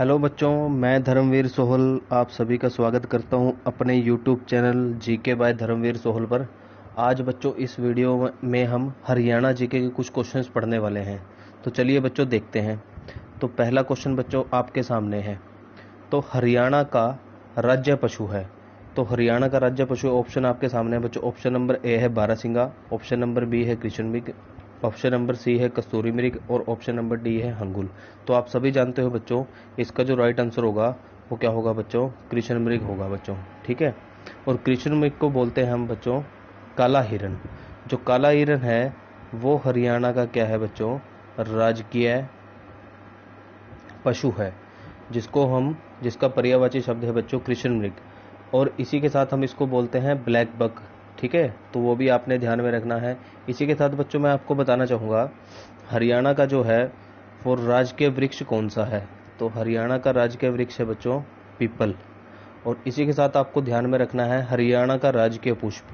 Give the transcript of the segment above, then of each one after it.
Hello बच्चों, मैं धर्मवीर सोहल आप सभी का स्वागत करता हूं अपने YouTube channel GK by Dharmveer Sohal पर। आज बच्चों इस वीडियो में हम हरियाणा जीके के कुछ क्वेश्चंस पढ़ने वाले हैं। तो चलिए बच्चों देखते हैं। तो पहला क्वेश्चन बच्चों आपके सामने है। तो हरियाणा का राज्य पशु है। तो हरियाणा का राज्य पशु ऑप्शन आपके सामने है बच्चों। ऑप्शन नंबर ए है बारहसिंगा, ऑप्शन नंबर बी है कृष्ण मृग, ऑप्शन नंबर सी है कस्तूरी मृग और ऑप्शन नंबर डी है हंगुल। तो आप सभी जानते हो बच्चों, इसका जो राइट आंसर होगा वो क्या होगा बच्चों? कृष्ण मृग होगा बच्चों। ठीक है। और कृष्ण मृग को बोलते हैं हम बच्चों काला हिरन। जो काला हिरन है वो हरियाणा का क्या है बच्चों? राजकीय पशु है, जिसका पर्यायवाची शब्द है बच्चों कृष्ण मृग। और इसी के साथ हम इसको बोलते हैं ब्लैक बक। ठीक है, तो वो भी आपने ध्यान में रखना है। इसी के साथ बच्चों मैं आपको बताना चाहूँगा हरियाणा का जो है वो राजकीय वृक्ष कौन सा है। तो हरियाणा का राजकीय वृक्ष है बच्चों पीपल। और इसी के साथ आपको ध्यान में रखना है हरियाणा का राजकीय पुष्प,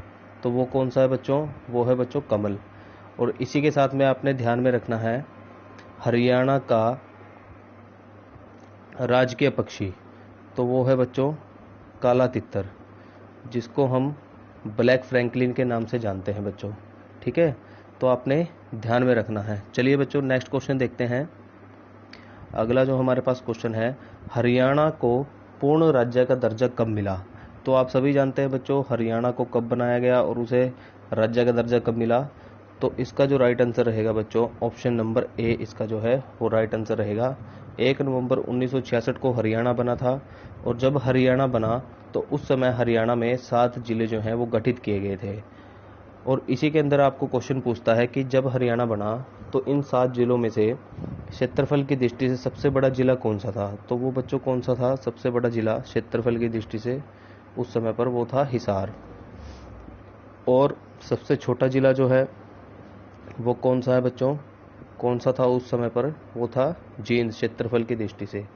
तो वो कौन सा है बच्चों? वो है बच्चों कमल। और इसी के साथ में आपने ध्यान में रखना है हरियाणा का राजकीय पक्षी, तो वो है बच्चों काला तितर, जिसको हम ब्लैक फ्रैंकलिन के नाम से जानते हैं बच्चों। ठीक है, तो आपने ध्यान में रखना है। चलिए बच्चों नेक्स्ट क्वेश्चन देखते हैं। अगला जो हमारे पास क्वेश्चन है, हरियाणा को पूर्ण राज्य का दर्जा कब मिला? तो आप सभी जानते हैं बच्चों हरियाणा को कब बनाया गया और उसे राज्य का दर्जा कब मिला। तो इसका जो राइट आंसर रहेगा बच्चों ऑप्शन नंबर ए, इसका जो है वो राइट आंसर रहेगा। 1 नवंबर 1966 को हरियाणा बना था। और जब हरियाणा बना तो उस समय हरियाणा में 7 जिले जो हैं वो गठित किए गए थे। और इसी के अंदर आपको क्वेश्चन पूछता है कि जब हरियाणा बना तो इन 7 जिलों में से क्षेत्रफल की दृष्टि से सबसे बड़ा जिला कौन सा था? तो वो बच्चों कौन सा था सबसे बड़ा जिला क्षेत्रफल की दृष्टि से? उस समय पर वो था हिसार। और सबसे छोटा जिला जो है वो कौन सा है बच्चों? कौन सा था उस समय पर? वो था जींद, क्षेत्रफल की दृष्टि से।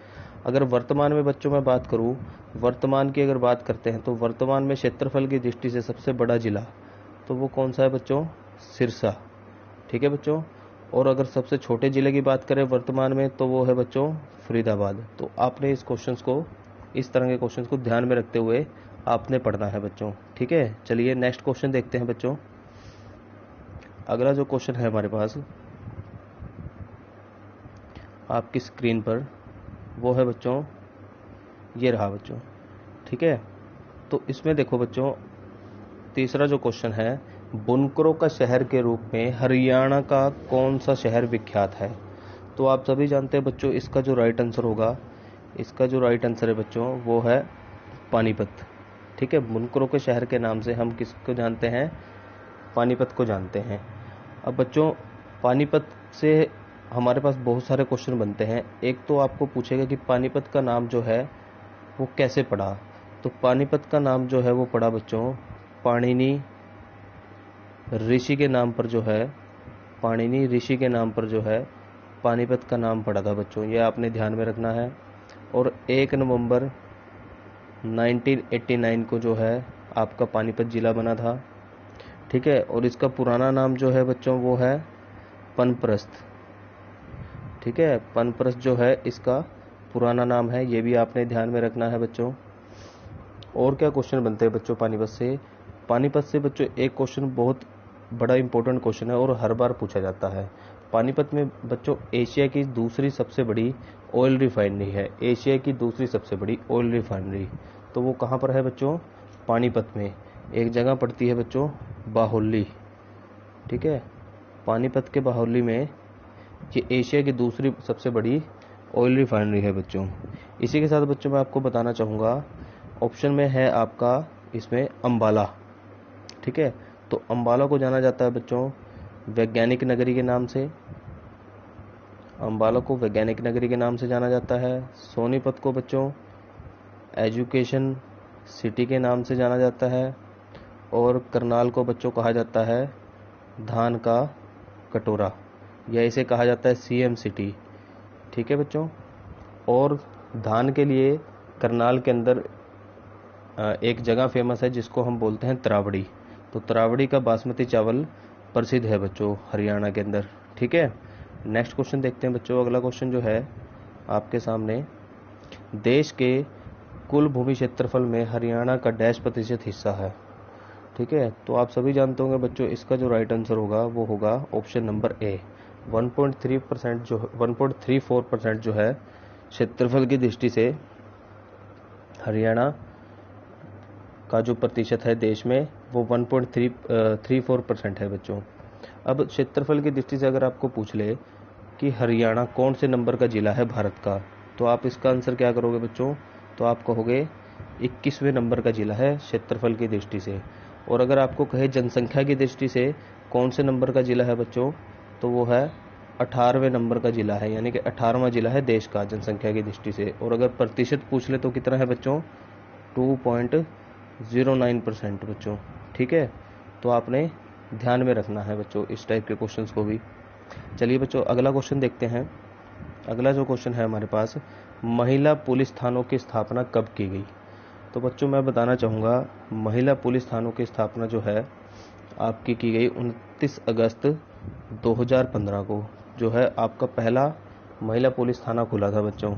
अगर वर्तमान में बच्चों मैं बात करूं, वर्तमान की अगर बात करते हैं तो वर्तमान में क्षेत्रफल की दृष्टि से सबसे बड़ा जिला तो वो कौन सा है बच्चों? सिरसा। ठीक है बच्चों। और अगर सबसे छोटे जिले की बात करें वर्तमान में तो वो है बच्चों फरीदाबाद। तो आपने इस तरह के क्वेश्चंस को ध्यान में रखते हुए आपने पढ़ना है बच्चों। ठीक है, चलिए नेक्स्ट क्वेश्चन देखते हैं बच्चों। अगला जो क्वेश्चन है हमारे पास आपकी स्क्रीन पर, वो है बच्चों ये रहा बच्चों। ठीक है, तो इसमें देखो बच्चों तीसरा जो क्वेश्चन है, बुनकरों का शहर के रूप में हरियाणा का कौन सा शहर विख्यात है? तो आप सभी जानते हैं बच्चों इसका जो राइट आंसर होगा, इसका जो राइट आंसर है बच्चों वो है पानीपत। ठीक है, बुनकरों के शहर के नाम से हम किसको जानते हैं? पानीपत को जानते हैं। अब बच्चों पानीपत से हमारे पास बहुत सारे क्वेश्चन बनते हैं। एक तो आपको पूछेगा कि पानीपत का नाम जो है वो कैसे पड़ा। तो पानीपत का नाम जो है वो पड़ा बच्चों पाणिनि ऋषि के नाम पर जो है, पाणिनि ऋषि के नाम पर जो है पानीपत का नाम पड़ा था बच्चों, ये आपने ध्यान में रखना है। और 1 नवंबर 1989 को जो है आपका पानीपत जिला बना था। ठीक है, और इसका पुराना नाम जो है बच्चों वो है पनप्रस्थ। ठीक है, पनप्रस्थ जो है इसका पुराना नाम है, ये भी आपने ध्यान में रखना है बच्चों। और क्या क्वेश्चन बनते हैं बच्चों पानीपत से बच्चों एक क्वेश्चन बहुत बड़ा इंपॉर्टेंट क्वेश्चन है और हर बार पूछा जाता है। पानीपत में बच्चों एशिया की दूसरी सबसे बड़ी ऑयल रिफाइनरी है। एशिया की दूसरी सबसे बड़ी ऑयल रिफाइनरी, तो वो कहाँ पर है बच्चों? पानीपत में। एक जगह पड़ती है बच्चों बाहोली। ठीक है, पानीपत के बाहोली में ये एशिया की दूसरी सबसे बड़ी ऑयल रिफाइनरी है बच्चों। इसी के साथ बच्चों मैं आपको बताना चाहूँगा ऑप्शन में है आपका इसमें अंबाला। ठीक है, तो अंबाला को जाना जाता है बच्चों वैज्ञानिक नगरी के नाम से। अंबाला को वैज्ञानिक नगरी के नाम से जाना जाता है। सोनीपत को बच्चों एजुकेशन सिटी के नाम से जाना जाता है। और करनाल को बच्चों कहा जाता है धान का कटोरा, या इसे कहा जाता है सीएम सिटी। ठीक है बच्चों। और धान के लिए करनाल के अंदर एक जगह फेमस है जिसको हम बोलते हैं तरावड़ी। तो तरावड़ी का बासमती चावल प्रसिद्ध है बच्चों हरियाणा के अंदर। ठीक है, नेक्स्ट क्वेश्चन देखते हैं बच्चों। अगला क्वेश्चन जो है आपके सामने, देश के कुल भूमि क्षेत्रफल में हरियाणा का डैश प्रतिशत हिस्सा है। ठीक है, तो आप सभी जानते होंगे बच्चों, इसका जो राइट आंसर होगा वो होगा ऑप्शन नंबर ए। 1.3% जो 1.34% जो है क्षेत्रफल की दृष्टि से हरियाणा का जो प्रतिशत है देश में वो 1.34% है बच्चों। अब क्षेत्रफल की दृष्टि से अगर आपको पूछ ले कि हरियाणा कौन से नंबर का जिला है भारत का, तो आप इसका आंसर क्या करोगे बच्चों? तो आप कहोगे 21वें नंबर का जिला है क्षेत्रफल की दृष्टि से। और अगर आपको कहे जनसंख्या की दृष्टि से कौन से नंबर का जिला है बच्चों, तो वो है 18वें नंबर का जिला है, यानी कि 18वां जिला है देश का जनसंख्या की दृष्टि से। और अगर प्रतिशत पूछ ले तो कितना है बच्चों? 2.09% बच्चों। ठीक है, तो आपने ध्यान में रखना है बच्चों इस टाइप के क्वेश्चंस को भी। चलिए बच्चों अगला क्वेश्चन देखते हैं। अगला जो क्वेश्चन है हमारे पास, महिला पुलिस थानों की स्थापना कब की गई? तो बच्चों मैं बताना चाहूँगा, महिला पुलिस थानों की स्थापना जो है आपकी की गई 29 अगस्त 2015 को, जो है आपका पहला महिला पुलिस थाना खुला था बच्चों।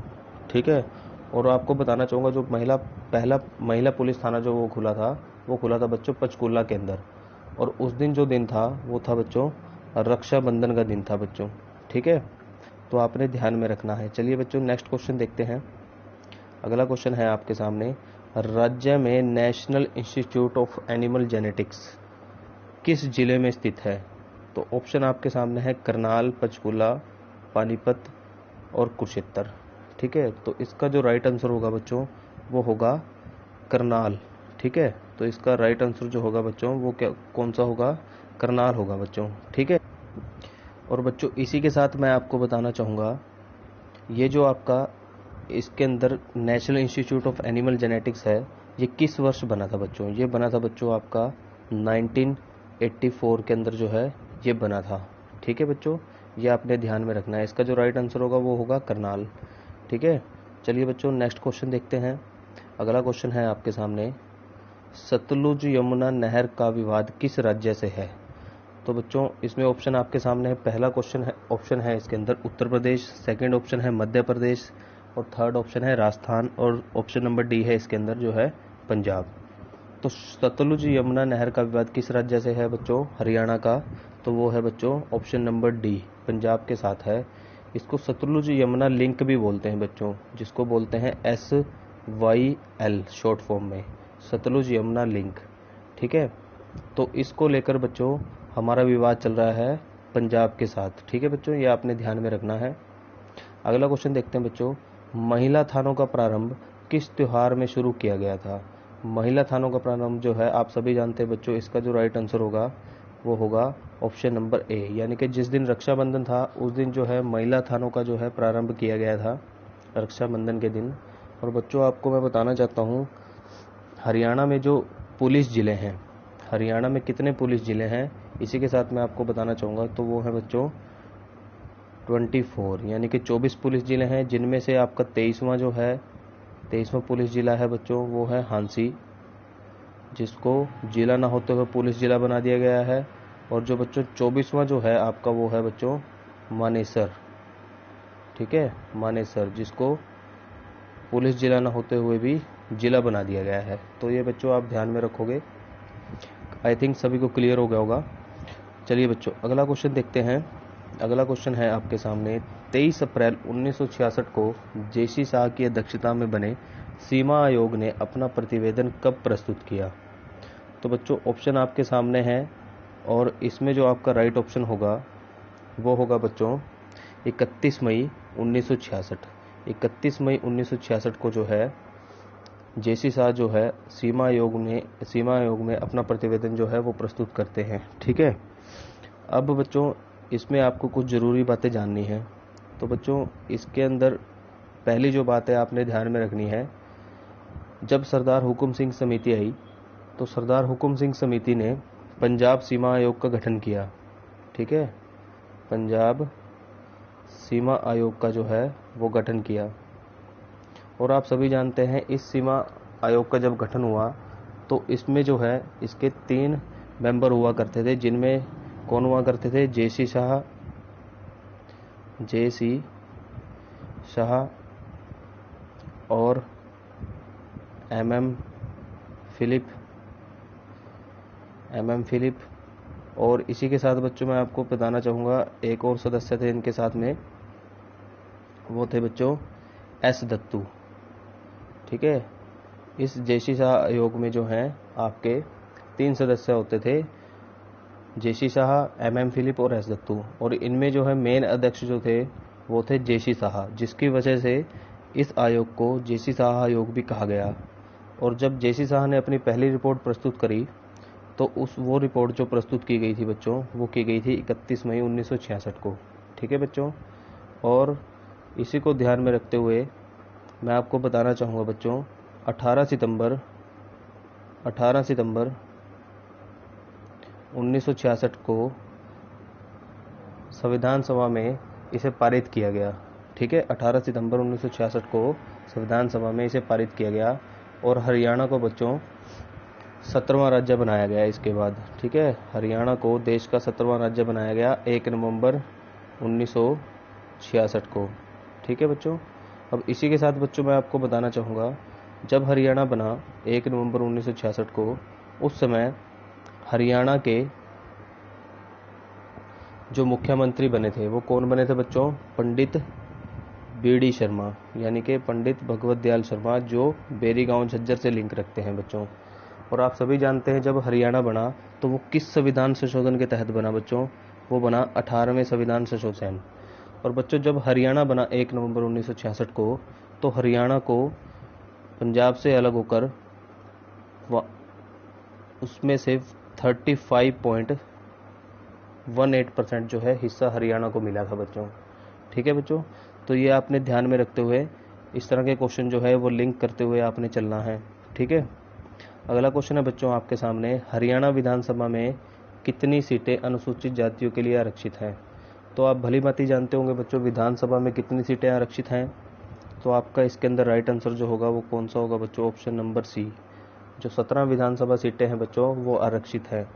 ठीक है, और आपको बताना चाहूँगा जो पहला महिला पुलिस थाना जो वो खुला था बच्चों पंचकूला के अंदर। और उस दिन जो दिन था वो था बच्चों रक्षाबंधन का दिन था बच्चों। ठीक है, तो आपने ध्यान में रखना है। चलिए बच्चों नेक्स्ट क्वेश्चन देखते हैं। अगला क्वेश्चन है आपके सामने, राज्य में national institute of animal genetics किस जिले में स्थित है? तो ऑप्शन आपके सामने है करनाल, पंचकूला, पानीपत और कुरुक्षेत्र। ठीक है, तो इसका जो राइट आंसर होगा बच्चों वो होगा करनाल। ठीक है, तो इसका राइट आंसर जो होगा बच्चों वो कौन सा होगा? करनाल होगा बच्चों। ठीक है, और बच्चों इसी के साथ मैं आपको बताना चाहूँगा, ये जो आपका इसके अंदर national institute of animal genetics है, ये किस वर्ष बना था बच्चों? ये बना था बच्चों आपका 1984 के अंदर जो है ये बना था। ठीक है बच्चों, ये आपने ध्यान में रखना है। इसका जो राइट आंसर होगा वो होगा करनाल। ठीक है, चलिए बच्चों नेक्स्ट क्वेश्चन देखते हैं। अगला क्वेश्चन है आपके सामने, सतलुज यमुना नहर का विवाद किस राज्य से है? तो बच्चों इसमें ऑप्शन आपके सामने है। पहला ऑप्शन है इसके अंदर उत्तर प्रदेश, सेकंड ऑप्शन है मध्य प्रदेश और थर्ड ऑप्शन है राजस्थान और ऑप्शन नंबर डी है इसके अंदर जो है पंजाब। तो सतलुज यमुना नहर का विवाद किस राज्य से है बच्चों? हरियाणा का। तो वो है बच्चों ऑप्शन नंबर डी, पंजाब के साथ है। इसको सतलुज यमुना लिंक भी बोलते हैं बच्चों, जिसको बोलते हैं SYL शॉर्ट फॉर्म में, सतलुज यमुना लिंक। ठीक है, तो इसको लेकर बच्चों हमारा विवाद चल रहा है पंजाब के साथ। ठीक है बच्चों, ये आपने ध्यान में रखना है। अगला क्वेश्चन देखते हैं बच्चों, महिला थानों का प्रारंभ किस त्योहार में शुरू किया गया था? महिला थानों का प्रारंभ जो है आप सभी जानते हैं बच्चों, इसका जो राइट आंसर होगा वो होगा ऑप्शन नंबर ए, यानी कि जिस दिन रक्षाबंधन था उस दिन जो है महिला थानों का जो है प्रारंभ किया गया था, रक्षाबंधन के दिन। और बच्चों आपको मैं बताना चाहता हूँ, हरियाणा में जो पुलिस जिले हैं, हरियाणा में कितने पुलिस जिले हैं इसी के साथ मैं आपको बताना चाहूँगा, तो वो है बच्चों 24, यानी कि 24 पुलिस जिले हैं, जिनमें से आपका 23वां पुलिस जिला है बच्चों वो है हांसी, जिसको जिला ना होते हुए पुलिस जिला बना दिया गया है। और जो बच्चों 24वां जो है आपका वो है बच्चों मानेसर। ठीक है, मानेसर, जिसको पुलिस जिला ना होते हुए भी जिला बना दिया गया है। तो ये बच्चों आप ध्यान में रखोगे। आई थिंक सभी को क्लियर हो गया होगा। चलिए बच्चों अगला क्वेश्चन देखते हैं। अगला क्वेश्चन है आपके सामने, 23 अप्रैल 1966 को जेसी शाह की अध्यक्षता में बने सीमा आयोग ने अपना प्रतिवेदन कब प्रस्तुत किया? तो बच्चों ऑप्शन आपके सामने है और इसमें जो आपका राइट ऑप्शन होगा वो होगा बच्चों 31 मई 1966। 31 मई 1966 को जो है जेसी शाह जो है सीमा आयोग में अपना प्रतिवेदन जो है वो प्रस्तुत करते हैं। ठीक है, अब बच्चों इसमें आपको कुछ ज़रूरी बातें जाननी है। तो बच्चों इसके अंदर पहली जो बात है आपने ध्यान में रखनी है, जब सरदार हुकुम सिंह समिति आई तो सरदार हुकुम सिंह समिति ने पंजाब सीमा आयोग का गठन किया। ठीक है, पंजाब सीमा आयोग का जो है वो गठन किया। और आप सभी जानते हैं इस सीमा आयोग का जब गठन हुआ तो इसमें जो है इसके 3 मेंबर हुआ करते थे, जिनमें कौन हुआ करते थे? जेसी शाह, और MM फिलिप। और इसी के साथ बच्चों मैं आपको बताना चाहूँगा एक और सदस्य थे इनके साथ में, वो थे बच्चों S दत्तू। ठीक है, इस जेसी शाह आयोग में जो हैं आपके 3 सदस्य होते थे, जेसी शाह, MM फिलिप और S दत्तू। और इनमें जो है मेन अध्यक्ष जो थे वो थे जेसी शाह, जिसकी वजह से इस आयोग को जेसी शाह आयोग भी कहा गया। और जब जेसी शाह ने अपनी पहली रिपोर्ट प्रस्तुत करी तो वो रिपोर्ट जो प्रस्तुत की गई थी बच्चों, वो की गई थी 31 मई 1966 को। ठीक है बच्चों, और इसी को ध्यान में रखते हुए मैं आपको बताना चाहूँगा बच्चों 18 सितंबर 1966 को संविधान सभा में इसे पारित किया गया। ठीक है, 18 सितंबर 1966 को संविधान सभा में इसे पारित किया गया और हरियाणा को बच्चों 17वां राज्य बनाया गया इसके बाद। ठीक है, हरियाणा को देश का 17वां राज्य बनाया गया 1 नवंबर 1966 को। ठीक है बच्चों, अब इसी के साथ बच्चों मैं आपको बताना चाहूँगा जब हरियाणा बना 1 नवंबर 1966 को, उस समय हरियाणा के जो मुख्यमंत्री बने थे वो कौन बने थे बच्चों? पंडित BD शर्मा, यानी कि पंडित भगवत दयाल शर्मा, जो बेरी गांव झज्जर से लिंक रखते हैं बच्चों। और आप सभी जानते हैं जब हरियाणा बना तो वो किस संविधान संशोधन के तहत बना बच्चों? वो बना 18वें संविधान संशोधन। और बच्चों जब हरियाणा बना 1 नवंबर 1966 को, तो हरियाणा को पंजाब से अलग होकर उसमें से 35.18% जो है हिस्सा हरियाणा को मिला था बच्चों। ठीक है बच्चों, तो ये आपने ध्यान में रखते हुए इस तरह के क्वेश्चन जो है वो लिंक करते हुए आपने चलना है। ठीक है, अगला क्वेश्चन है बच्चों आपके सामने, हरियाणा विधानसभा में कितनी सीटें अनुसूचित जातियों के लिए आरक्षित हैं? तो आप भली भांति जानते होंगे बच्चों विधानसभा में कितनी सीटें आरक्षित हैं। तो आपका इसके अंदर राइट आंसर जो होगा वो कौन सा होगा बच्चों? ऑप्शन नंबर सी, जो 17 विधानसभा सीटें हैं बच्चों वो आरक्षित है।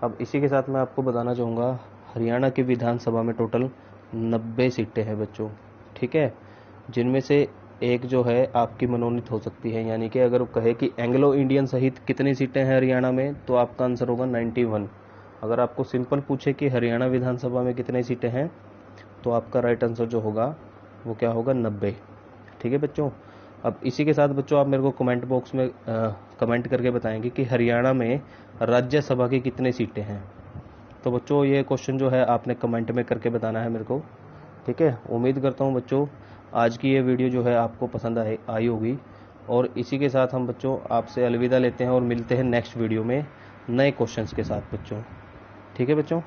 अब इसी के साथ मैं आपको बताना चाहूँगा हरियाणा की विधानसभा में टोटल 90 सीटें हैं बच्चों। ठीक है, जिनमें से एक जो है आपकी मनोनीत हो सकती है, यानी कि अगर कहे कि एंग्लो इंडियन सहित कितनी सीटें हैं हरियाणा में, तो आपका आंसर होगा 91। अगर आपको सिंपल पूछे कि हरियाणा विधानसभा में कितनी सीटें हैं, तो आपका राइट आंसर जो होगा वो क्या होगा? 90। ठीक है बच्चों, अब इसी के साथ बच्चों आप मेरे को कमेंट बॉक्स में कमेंट करके बताएंगे कि हरियाणा में राज्यसभा की कितनी सीटें हैं। तो बच्चों ये क्वेश्चन जो है आपने कमेंट में करके बताना है मेरे को। ठीक है, उम्मीद करता हूँ बच्चों आज की ये वीडियो जो है आपको पसंद आई होगी। और इसी के साथ हम बच्चों आपसे अलविदा लेते हैं और मिलते हैं नेक्स्ट वीडियो में नए क्वेश्चंस के साथ बच्चों। ठीक है बच्चों।